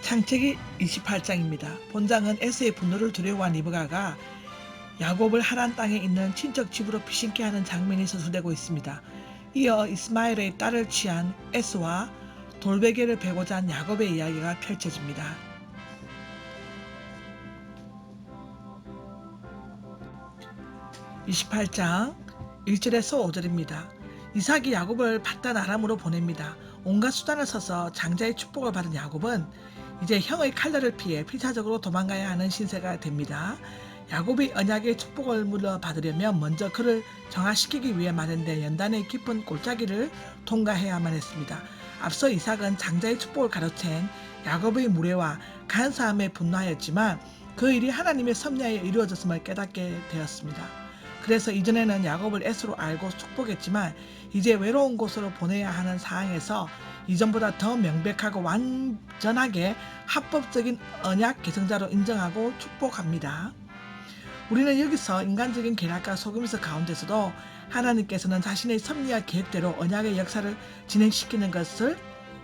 창세기 28장입니다. 본장은 에서의 분노를 두려워한 리브가가 야곱을 하란 땅에 있는 친척 집으로 피신케 하는 장면이 서술되고 있습니다. 이어 이스마엘의 딸을 취한 에서와 돌베개를 베고자 한 야곱의 이야기가 펼쳐집니다. (28장) 1절에서 5절입니다. 이삭이 야곱을 밧단 아람으로 보냅니다. 온갖 수단을 써서 장자의 축복을 받은 야곱은 이제 형의 칼날을 피해 필사적으로 도망가야 하는 신세가 됩니다. 야곱이 언약의 축복을 물려받으려면 먼저 그를 정화시키기 위해 마련된 연단의 깊은 골짜기를 통과해야만 했습니다. 앞서 이삭은 장자의 축복을 가로챈 야곱의 무례와 간사함에 분노하였지만 그 일이 하나님의 섭리하에 이루어졌음을 깨닫게 되었습니다. 그래서 이전에는 야곱을 에서로 알고 축복했지만 이제 외로운 곳으로 보내야 하는 상황에서 이전보다 더 명백하고 완전하게 합법적인 언약 계승자로 인정하고 축복합니다. 우리는 여기서 인간적인 계략과 속임수 가운데서도 하나님께서는 자신의 섭리와 계획대로 언약의 역사를 진행시키는 것을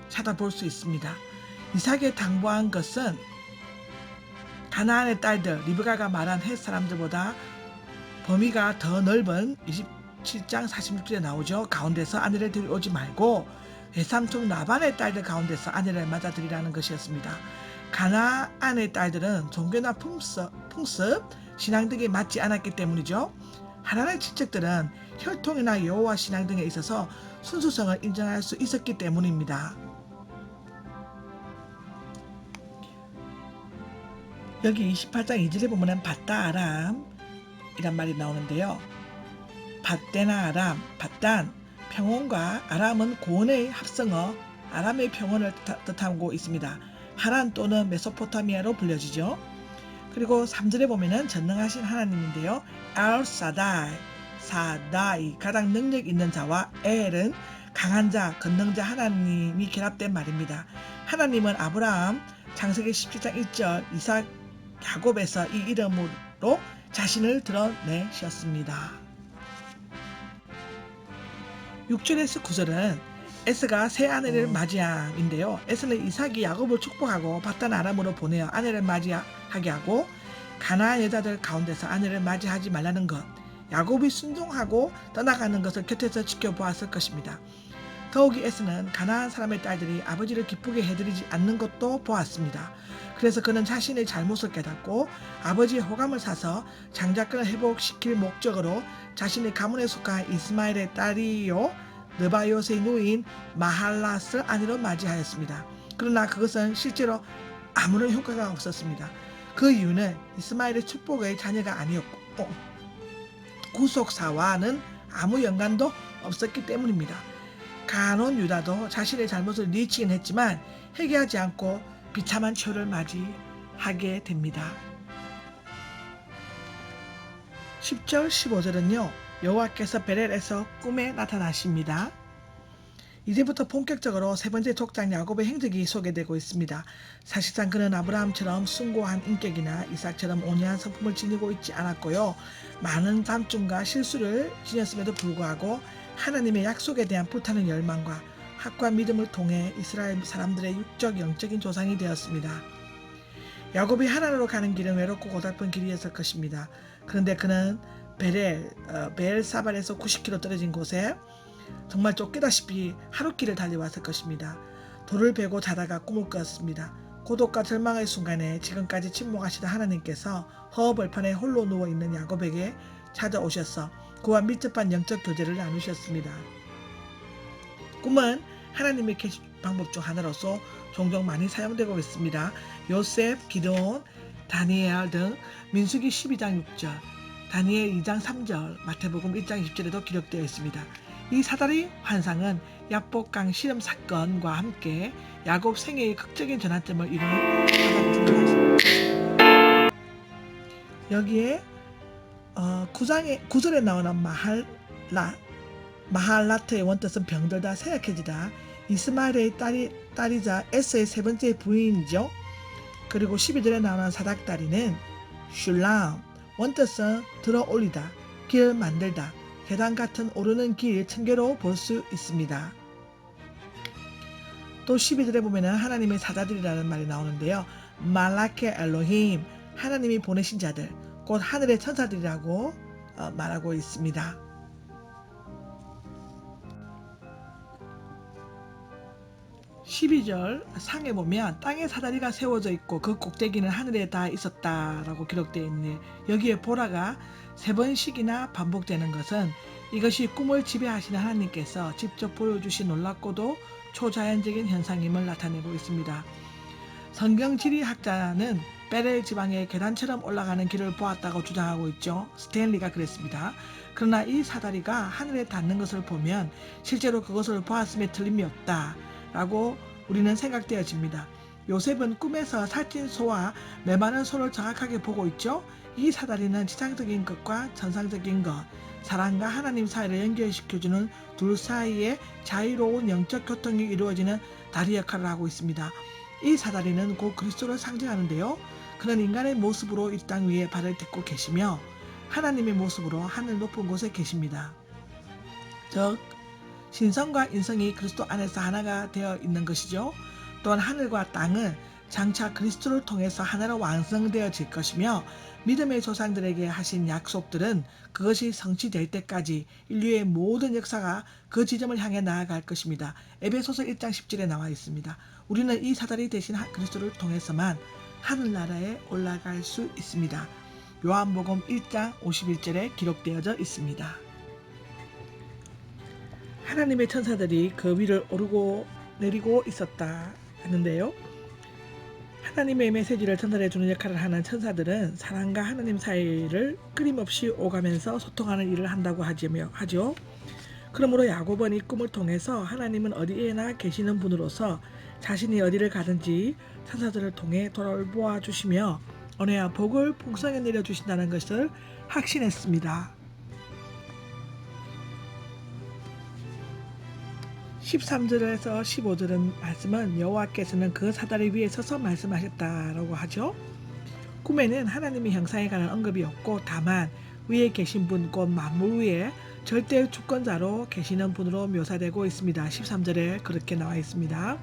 찾아볼 수 있습니다. 이삭에 당부한 것은 가나안의 딸들 리브가가 말한 헷 사람들보다 범위가 더 넓은 27장 46절에 나오죠. 가운데서 아내를 데려오지 말고 외삼촌 라반의 딸들 가운데서 아내를 맞아들이라는 것이었습니다. 가나안의 딸들은 종교나 풍습, 신앙 등에 맞지 않았기 때문이죠. 하나님의 친척들은 혈통이나 여호와 신앙 등에 있어서 순수성을 인정할 수 있었기 때문입니다. 여기 28장 2절에 보면 밧다 아람 이란 말이 나오는데요. 밧데나 아람, 밧단, 평온과 아람은 고원의 합성어 아람의 평온을 뜻하고 있습니다. 하란 또는 메소포타미아로 불려지죠. 그리고 3절에 보면은 전능하신 하나님인데요. 알 사다이 가장 능력 있는 자와 엘은 강한 자, 권능자 하나님이 결합된 말입니다. 하나님은 아브라함 창세기 17장 1절 이삭 야곱에서 이 이름으로 자신을 드러내셨습니다. 6절에서 9절은 에서가 새 아내를 맞이함인데요. 에서는 이삭이 야곱을 축복하고 밧단 아람으로 보내어 아내를 맞이하게 하고 가나안 여자들 가운데서 아내를 맞이하지 말라는 것, 야곱이 순종하고 떠나가는 것을 곁에서 지켜보았을 것입니다. 더욱이 에서는 가나안 사람의 딸들이 아버지를 기쁘게 해드리지 않는 것도 보았습니다. 그래서 그는 자신의 잘못을 깨닫고 아버지의 호감을 사서 장자권을 회복시킬 목적으로 자신의 가문에 속한 이스마엘의 딸이요 느바이옷의 누이인 마할랏을 아내로 맞이하였습니다. 그러나 그것은 실제로 아무런 효과가 없었습니다. 그 이유는 이스마엘의 축복의 자녀가 아니었고 구속사와는 아무 연관도 없었기 때문입니다. 가논 유다도 자신의 잘못을 뉘우치긴 했지만 회개하지 않고 비참한 처를 맞이하게 됩니다. 10절 15절은요. 여호와께서 베렐에서 꿈에 나타나십니다. 이제부터 본격적으로 세 번째 족장 야곱의 행적이 소개되고 있습니다. 사실상 그는 아브라함처럼 숭고한 인격이나 이삭처럼 온유한 성품을 지니고 있지 않았고요. 많은 잠중과 실수를 지녔음에도 불구하고 하나님의 약속에 대한 불타는 열망과 학과 믿음을 통해 이스라엘 사람들의 육적 영적인 조상이 되었습니다. 야곱이 하나님으로 가는 길은 외롭고 고달픈 길이었을 것입니다. 그런데 그는 베엘사발에서 90km 떨어진 곳에 정말 쫓기다시피 하룻길을 달려왔을 것입니다. 돌을 베고 자다가 꿈을 꿨습니다. 고독과 절망의 순간에 지금까지 침묵하시던 하나님께서 허허벌판에 홀로 누워있는 야곱에게 찾아오셔서 그와 밀접한 영적 교제를 나누셨습니다. 꿈은 하나님의 계시 방법 중 하나로서 종종 많이 사용되고 있습니다. 요셉, 기드온, 다니엘 등 민수기 12장 6절, 다니엘 2장 3절, 마태복음 1장 20절에도 기록되어 있습니다. 이 사다리 환상은 야복강 실험 사건과 함께 야곱 생애의 극적인 전환점을 이루는 사건입니다. 여기에 9절에 나오는 마할라트의 원뜻은 병들다, 쇠약해지다, 이스마엘의 딸이자 에서의 세 번째 부인이죠. 그리고 12절에 나오는 사닥다리는 슐람, 원뜻은 들어올리다, 길 만들다, 계단 같은 오르는 길, 층계로 볼 수 있습니다. 또 12절에 보면은 하나님의 사자들이라는 말이 나오는데요. 말라케 엘로힘, 하나님이 보내신 자들, 곧 하늘의 천사들이라고 말하고 있습니다. 12절 상에 보면 땅에 사다리가 세워져 있고 그 꼭대기는 하늘에 닿아 있었다라고 기록되어 있네. 여기에 보라가 3번씩이나 반복되는 것은 이것이 꿈을 지배하시는 하나님께서 직접 보여주신 놀랍고도 초자연적인 현상임을 나타내고 있습니다. 성경지리학자는 베렐 지방의 계단처럼 올라가는 길을 보았다고 주장하고 있죠. 스탠리가 그랬습니다. 그러나 이 사다리가 하늘에 닿는 것을 보면 실제로 그것을 보았음에 틀림이 없다 라고 우리는 생각되어집니다. 요셉은 꿈에서 살찐 소와 메마른 소를 정확하게 보고 있죠. 이 사다리는 지상적인 것과 천상적인 것, 사랑과 하나님 사이를 연결시켜주는 둘 사이에 자유로운 영적 교통이 이루어지는 다리 역할을 하고 있습니다. 이 사다리는 곧 그리스도를 상징하는데요. 그는 인간의 모습으로 이 땅 위에 발을 딛고 계시며 하나님의 모습으로 하늘 높은 곳에 계십니다. 즉 신성과 인성이 그리스도 안에서 하나가 되어 있는 것이죠. 또한 하늘과 땅은 장차 그리스도를 통해서 하나로 완성되어질 것이며 믿음의 조상들에게 하신 약속들은 그것이 성취될 때까지 인류의 모든 역사가 그 지점을 향해 나아갈 것입니다. 에베소서 1장 10절에 나와 있습니다. 우리는 이 사다리 대신 그리스도를 통해서만 하늘나라에 올라갈 수 있습니다. 요한복음 1장 51절에 기록되어져 있습니다. 하나님의 천사들이 그 위를 오르고 내리고 있었다 하는데요. 하나님의 메시지를 전달해 주는 역할을 하는 천사들은 사람과 하나님 사이를 끊임없이 오가면서 소통하는 일을 한다고 하죠. 그러므로 야곱은 이 꿈을 통해서 하나님은 어디에나 계시는 분으로서 자신이 어디를 가든지 천사들을 통해 돌보아 주시며 은혜와 복을 풍성히 내려주신다는 것을 확신했습니다. 13절에서 15절은 말씀은 여호와께서는 그 사다리 위에 서서 말씀하셨다라고 하죠. 꿈에는 하나님의 형상에 관한 언급이 없고 다만 위에 계신 분 곧 만물 위에 절대 주권자로 계시는 분으로 묘사되고 있습니다. 13절에 그렇게 나와 있습니다.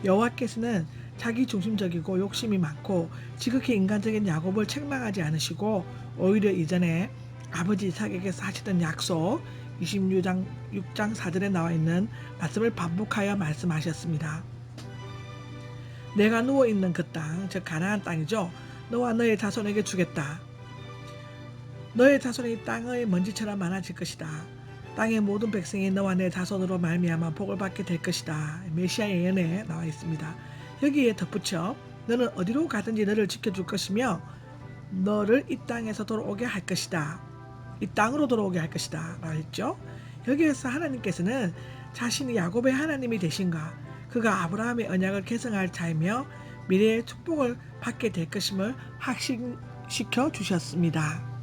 여호와께서는 자기 중심적이고 욕심이 많고 지극히 인간적인 야곱을 책망하지 않으시고 오히려 이전에 아버지 이삭에게서 하시던 약속 26장 4절에 나와 있는 말씀을 반복하여 말씀하셨습니다. 내가 누워있는 그 땅, 즉 가나안 땅이죠. 너와 너의 자손에게 주겠다. 너의 자손이 땅의 먼지처럼 많아질 것이다. 땅의 모든 백성이 너와 내 자손으로 말미암아 복을 받게 될 것이다. 메시아 예언에 나와 있습니다. 여기에 덧붙여 너는 어디로 가든지 너를 지켜줄 것이며 너를 이 땅에서 돌아오게 할 것이다. 이 땅으로 돌아오게 할 것이다 라고 했죠. 여기에서 하나님께서는 자신이 야곱의 하나님이 되신가, 그가 아브라함의 언약을 계승할 자이며 미래의 축복을 받게 될 것임을 확신시켜 주셨습니다.